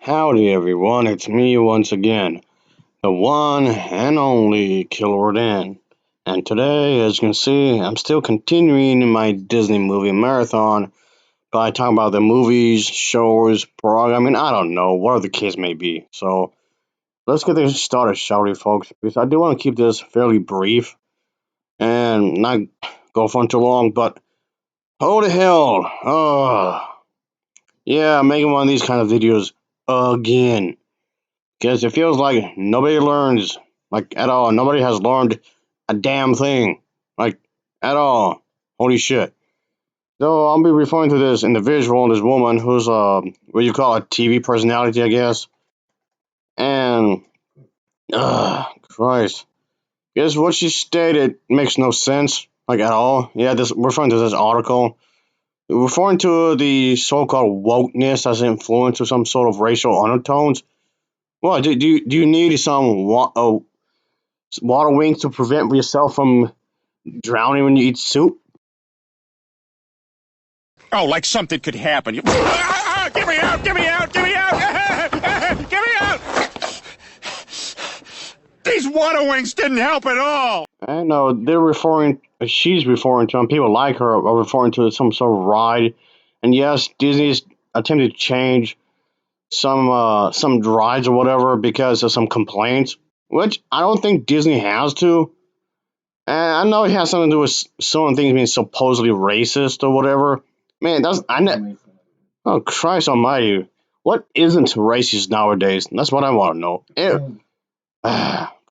Howdy everyone, it's me once again, the one and only Killer Dan. And today, as you can see, I'm still continuing my Disney movie marathon by talking about the movies, shows, programming, I don't know, whatever the case may be. So, let's get this started, shall we, folks? Because I do want to keep this fairly brief and not go for too long, but holy hell, yeah, I'm making one of these kind of videos again. Because it feels like nobody learns, like, at all. Nobody has learned a damn thing, like, at all. Holy shit. So I'll be referring to this individual, this woman who's, what you call a TV personality, I guess. And, Christ. Guess what she stated makes no sense, like, at all. Yeah, this referring to this article. Referring to the so-called wokeness as an influence of some sort of racial undertones. What, do you need some water wings to prevent yourself from drowning when you eat soup? Oh, like something could happen. Get me out! Get me out! Get me out! Get me out! These water wings didn't help at all. I know she's referring to, and people like her are referring to some sort of ride. And yes, Disney's attempted to change some rides or whatever because of some complaints, which I don't think Disney has to. And I know it has something to do with certain things being supposedly racist or whatever. Man, oh Christ Almighty, what isn't racist nowadays? That's what I want to know.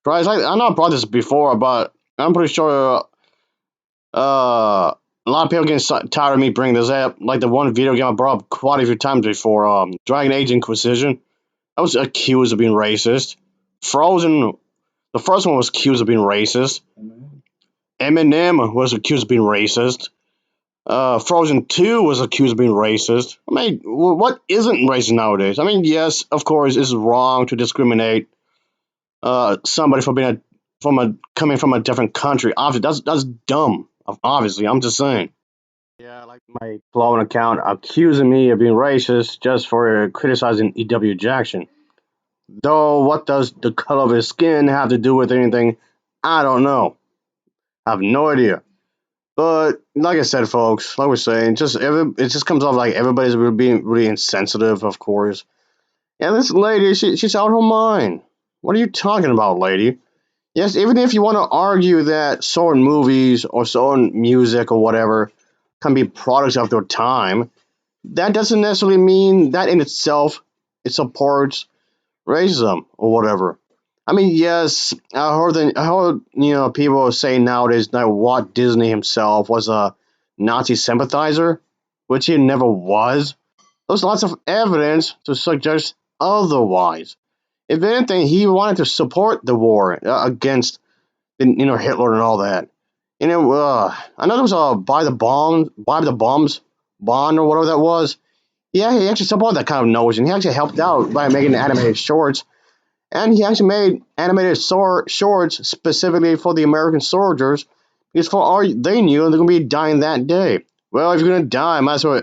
Christ, I know I brought this before, but I'm pretty sure a lot of people getting tired of me bringing this up. Like the one video game I brought up quite a few times before, Dragon Age Inquisition. I was accused of being racist. Frozen, the first one was accused of being racist. Eminem was accused of being racist. Frozen 2 was accused of being racist. I mean, what isn't racist nowadays? I mean, yes, of course, it's wrong to discriminate somebody for being coming from a different country. Obviously, that's dumb. Obviously, I'm just saying. Yeah, like my blowing account accusing me of being racist just for criticizing E.W. Jackson. Though, what does the color of his skin have to do with anything? I don't know. I have no idea. But like I said, folks, like we're saying, it just comes off like everybody's being really insensitive, of course. And this lady, she's out of her mind. What are you talking about, lady? Yes, even if you want to argue that certain movies or certain music or whatever can be products of their time, that doesn't necessarily mean that in itself it supports racism or whatever. I mean, yes, I heard people say nowadays that Walt Disney himself was a Nazi sympathizer, which he never was. There's lots of evidence to suggest otherwise. If anything, he wanted to support the war against Hitler and all that. I know there was a buy the bombs bond or whatever that was. Yeah, he actually supported that kind of notion. He actually helped out by making animated shorts, and he actually made animated shorts specifically for the American soldiers because for all they knew, they're gonna be dying that day. Well, if you're gonna die, might as well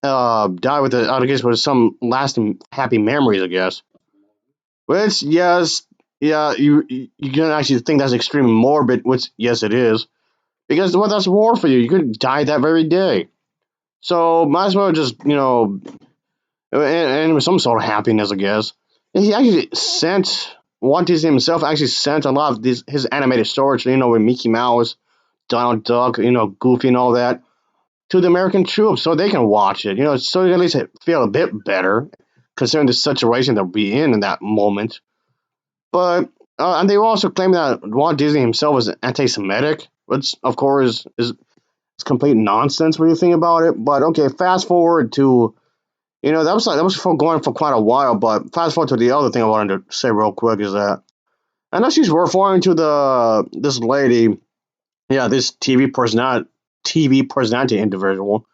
die with I guess with some lasting happy memories, I guess. Which, yes, yeah, you can actually think that's extremely morbid, which yes, it is, because well, that's war for you. You could die that very day, so might as well just and with some sort of happiness, I guess. And he actually sent Walt Disney himself actually sent a lot of his animated stories, with Mickey Mouse, Donald Duck, Goofy and all that, to the American troops so they can watch it, so they at least feel a bit better considering the situation they'll be in that moment. But and they also claim that Walt Disney himself was anti-Semitic, which of course is complete nonsense when you think about it. But okay, fast forward to that was for going for quite a while. But fast forward to the other thing I wanted to say real quick is that I know she's referring to this lady, yeah, this TV personality individual.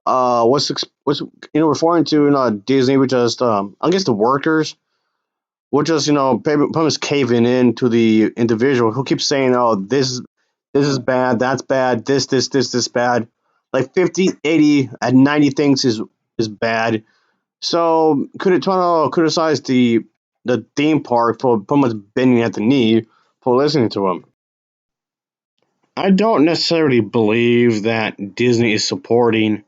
Was referring to Disney, which is I guess the workers, which is pretty much caving in to the individual who keeps saying, "Oh, this is bad, that's bad, this bad." Like 50, 80, and 90 things is bad. So could it try to criticize the theme park for pretty much bending at the knee for listening to him? I don't necessarily believe that Disney is supporting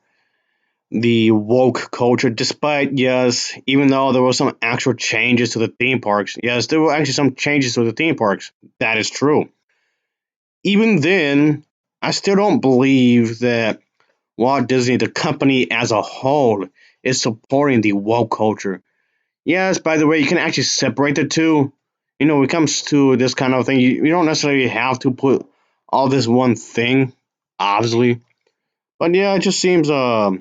the woke culture, despite, yes, even though there were some actual changes to the theme parks. Yes, there were actually some changes to the theme parks. That is true. Even then, I still don't believe that Walt Disney, the company as a whole, is supporting the woke culture. Yes, by the way, you can actually separate the two. When it comes to this kind of thing, you don't necessarily have to put all this one thing, obviously. But yeah, it just seems odd.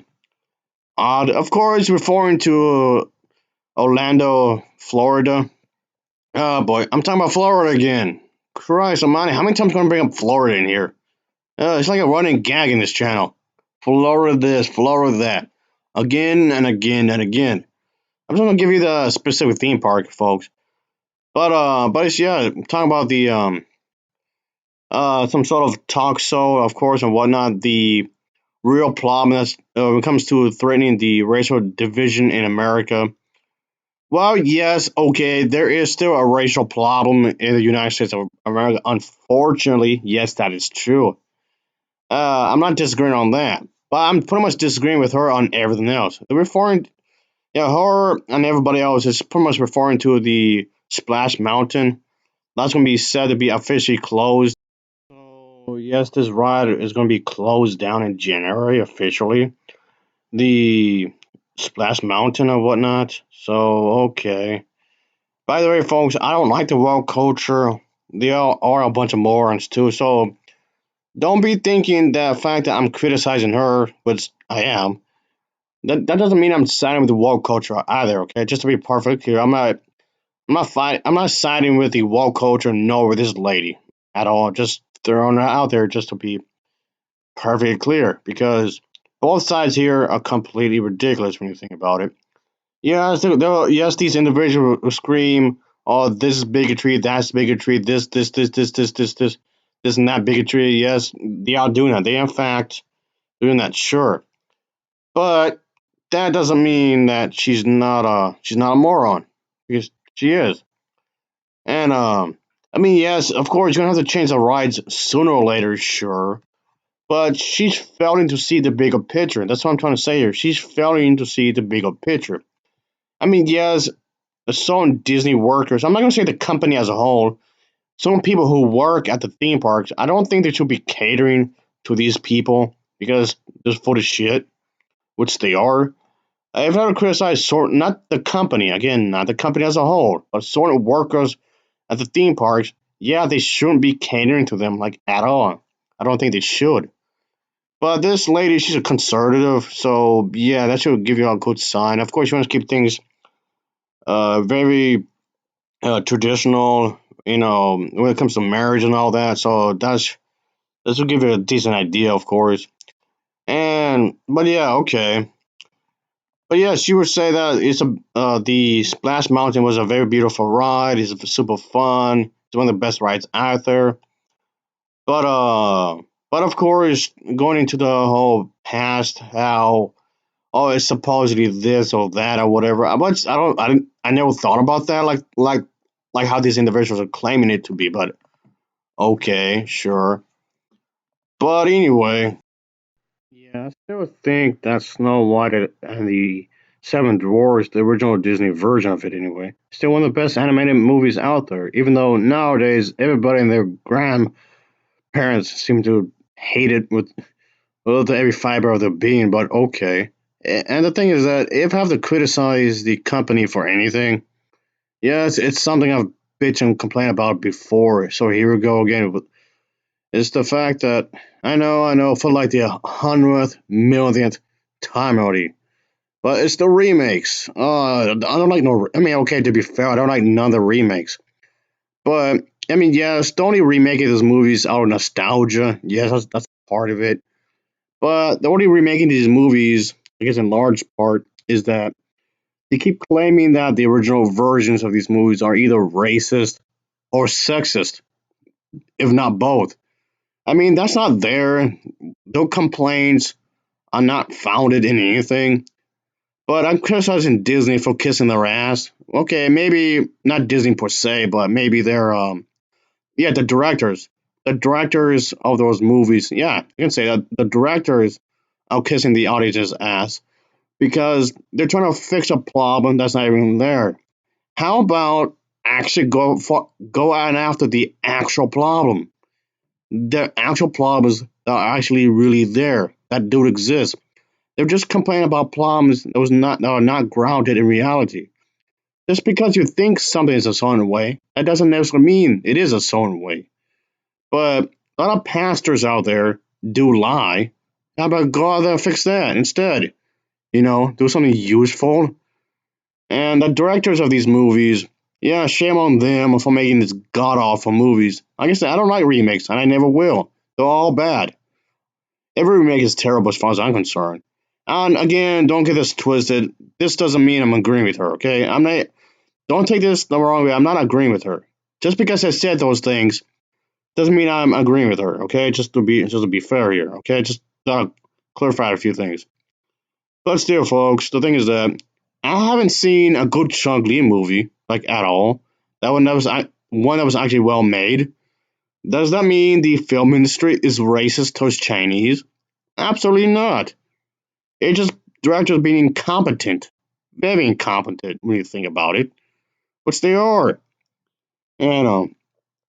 Of course, referring to Orlando, Florida. Oh boy, I'm talking about Florida again. Christ almighty, how many times am I going to bring up Florida in here? It's like a running gag in this channel. Florida this, Florida that. Again and again and again. I'm just gonna give you the specific theme park, folks. But it's, yeah, talking about the some sort of talk show, of course, and whatnot. The real problem that's when it comes to threatening the racial division in America. Well, yes, okay, there is still a racial problem in the United States of America. Unfortunately, yes, that is true. I'm not disagreeing on that, but I'm pretty much disagreeing with her on everything else. The referring, yeah, her and everybody else is pretty much referring to the Splash Mountain. That's going to be said to be officially closed. So yes, this ride is going to be closed down in January officially. The Splash Mountain or whatnot. So okay. By the way, folks, I don't like the world culture. They all are a bunch of morons too. So don't be thinking the fact that I'm criticizing her, which I am. That doesn't mean I'm siding with the woke culture either. Okay, just to be perfect clear, I'm not siding with the woke culture nor with this lady at all. Just throwing her out there just to be perfectly clear, because both sides here are completely ridiculous when you think about it. Yes, yes, these individuals will scream, "Oh, this is bigotry, that's bigotry, this and that bigotry." Yes, they are doing that. They, in fact, doing that. Sure, but that doesn't mean that she's not a moron, because she is. And I mean, yes, of course, you're gonna have to change the rides sooner or later, sure. But she's failing to see the bigger picture. That's what I'm trying to say here. She's failing to see the bigger picture. I mean, yes, some Disney workers, I'm not going to say the company as a whole, some people who work at the theme parks, I don't think they should be catering to these people because they're full of shit, which they are. If I were to criticize not the company, again, not the company as a whole, but sort of workers at the theme parks, yeah, they shouldn't be catering to them like at all. I don't think they should. But this lady, she's a conservative, so yeah, that should give you a good sign. Of course, you want to keep things very traditional, when it comes to marriage and all that. So this will give you a decent idea, of course. But yeah, okay. But yeah, she would say that the Splash Mountain was a very beautiful ride. It's super fun. It's one of the best rides out there. But of course, going into the whole past, how, oh, it's supposedly this or that or whatever. I never thought about that, like how these individuals are claiming it to be. But okay, sure. But anyway, yeah, I still think that Snow White and the Seven Dwarfs, the original Disney version of it anyway, still one of the best animated movies out there. Even though nowadays everybody and their grandparents seem to hate it with every fiber of their being. But okay. And the thing is that if I have to criticize the company for anything, yes, it's something I've bitched and complained about before. So here we go again. It's the fact that I know, for like the 100th millionth time already. But it's the remakes. I don't like no. I mean, okay, to be fair, I don't like none of the remakes. But I mean, yes, the only remaking these movies out of nostalgia. Yes, that's part of it. But the only remaking these movies, I guess in large part, is that they keep claiming that the original versions of these movies are either racist or sexist, if not both. I mean, that's not there. Their complaints are not founded in anything. But I'm criticizing Disney for kissing their ass. Okay, maybe not Disney per se, but maybe they're yeah, the directors of those movies. Yeah, you can say that the directors are kissing the audience's ass because they're trying to fix a problem that's not even there. How about actually go out after the actual problem? The actual problems that are actually really there that do exist. They're just complaining about problems that are not grounded in reality. Just because you think something is a certain way, that doesn't necessarily mean it is a certain way. But a lot of pastors out there do lie. How about go out there and fix that instead? Do something useful. And the directors of these movies, yeah, shame on them for making these god awful movies. Like I said, I don't like remakes, and I never will. They're all bad. Every remake is terrible as far as I'm concerned. And again, don't get this twisted. This doesn't mean I'm agreeing with her, okay? I'm not. Don't take this the wrong way. I'm not agreeing with her. Just because I said those things doesn't mean I'm agreeing with her, okay? Just to be fair here, okay? Just clarify a few things. But still, folks, the thing is that I haven't seen a good Chun Li movie like at all. One that was actually well made. Does that mean the film industry is racist towards Chinese? Absolutely not. It's just directors being incompetent, very incompetent when you think about it, which they are. And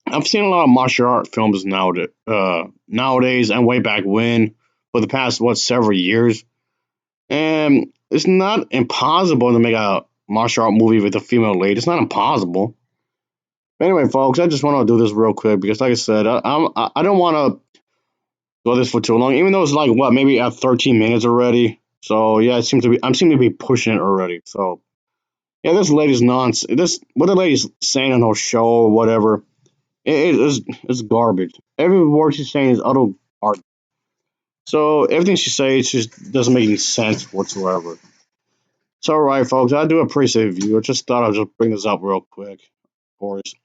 I've seen a lot of martial art films nowadays and way back when, for the past several years. And it's not impossible to make a martial art movie with a female lead. It's not impossible. But anyway, folks, I just want to do this real quick because, like I said, I don't want to go this for too long. Even though it's like maybe at 13 minutes already. So yeah, I'm seem to be pushing it already. So yeah, this lady's nonsense. This what the lady's saying on her show or whatever. It's garbage. Every word she's saying is utter art. So everything she says just doesn't make any sense whatsoever. It's all right, folks. I do appreciate you. I just thought I'd just bring this up real quick, of course.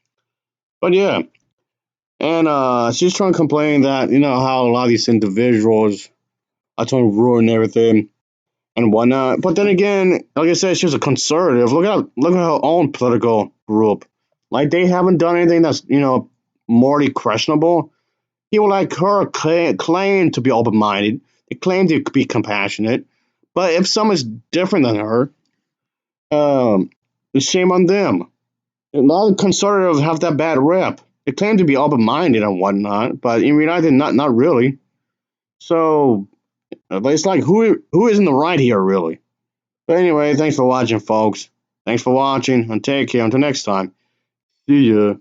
But yeah, and she's trying to complain that how a lot of these individuals are trying to ruin everything and whatnot. But then again, like I said, she's a conservative. Look at her own political group. Like they haven't done anything that's morally questionable. People like her claim to be open minded. They claim to be compassionate. But if someone's different than her, um, shame on them. A lot of conservatives have that bad rep. They claim to be open minded and whatnot, but in reality, not really. So it's like who is in the right here, really? But anyway, thanks for watching, folks. Thanks for watching, and take care. Until next time. See ya.